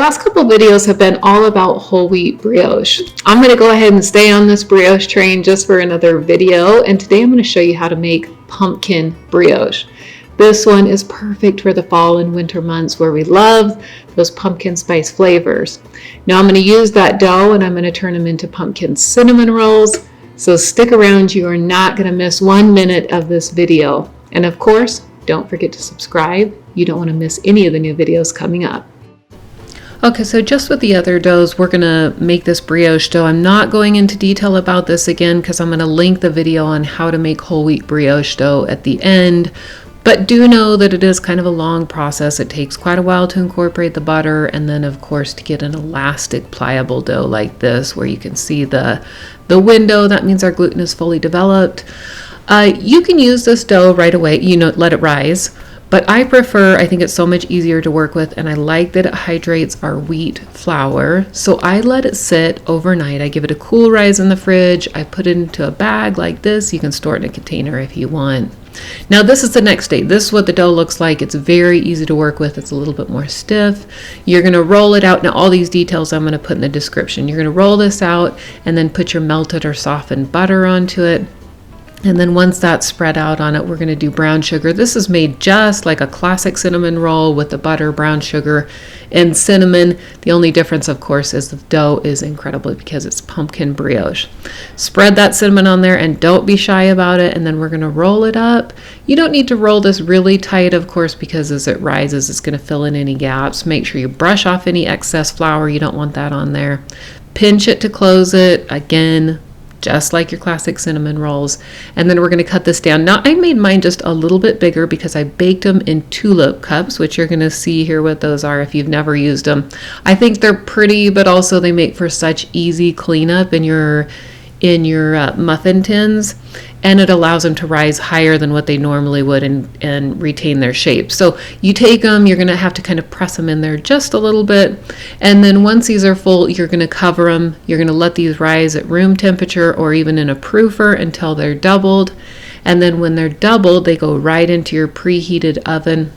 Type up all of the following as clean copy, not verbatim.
last couple videos have been all about whole wheat brioche. I'm going to go ahead and stay on this brioche train just for another video, and today I'm going to show you how to make pumpkin brioche. This one is perfect for the fall and winter months where we love those pumpkin spice flavors. Now I'm going to use that dough and I'm going to turn them into pumpkin cinnamon rolls. So stick around, you are not going to miss 1 minute of this video. And of course, don't forget to subscribe. You don't want to miss any of the new videos coming up. Okay, so just with the other doughs, we're gonna make this brioche dough. I'm not going into detail about this again because I'm gonna link the video on how to make whole wheat brioche dough at the end. But do know that it is kind of a long process. It takes quite a while to incorporate the butter, and then of course to get an elastic, pliable dough like this where you can see the window. That means our gluten is fully developed. You can use this dough right away, let it rise. But I think it's so much easier to work with, and I like that it hydrates our wheat flour. So I let it sit overnight. I give it a cool rise in the fridge. I put it into a bag like this. You can store it in a container if you want. Now this is the next day. This is what the dough looks like. It's very easy to work with. It's a little bit more stiff. You're going to roll it out. Now all these details I'm going to put in the description. You're going to roll this out and then put your melted or softened butter onto it. And then once that's spread out on it, we're going to do brown sugar. This is made just like a classic cinnamon roll with the butter, brown sugar, and cinnamon. The only difference, of course, is the dough is incredible because it's pumpkin brioche. Spread that cinnamon on there and don't be shy about it. And then we're going to roll it up. You don't need to roll this really tight, of course, because as it rises, it's going to fill in any gaps. Make sure you brush off any excess flour. You don't want that on there. Pinch it to close it. Again, just like your classic cinnamon rolls. And then we're going to cut this down. Now I made mine just a little bit bigger because I baked them in tulip cups, which you're going to see here what those are if you've never used them. I think they're pretty, but also they make for such easy cleanup in your muffin tins, and it allows them to rise higher than what they normally would and retain their shape. So you take them, you're going to have to kind of press them in there just a little bit, and then once these are full, you're going to cover them. You're going to let these rise at room temperature or even in a proofer until they're doubled, and then when they're doubled, they go right into your preheated oven.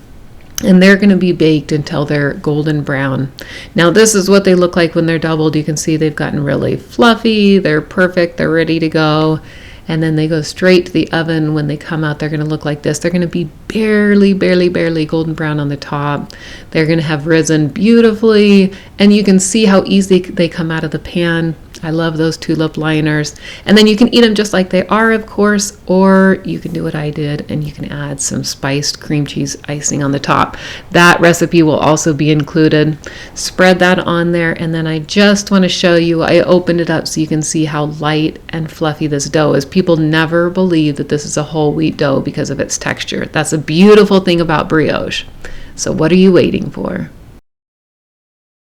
And they're going to be baked until they're golden brown. Now this is what they look like when they're doubled. You can see they've gotten really fluffy. They're perfect. They're ready to go. And then they go straight to the oven. When they come out, they're going to look like this. They're going to be barely golden brown on the top. They're going to have risen beautifully. And you can see how easy they come out of the pan. I love those tulip liners. And then you can eat them just like they are, of course, or you can do what I did and you can add some spiced cream cheese icing on the top. That recipe will also be included. Spread that on there, and then I just want to show you, I opened it up so you can see how light and fluffy this dough is. People never believe that this is a whole wheat dough because of its texture. That's a beautiful thing about brioche. So what are you waiting for?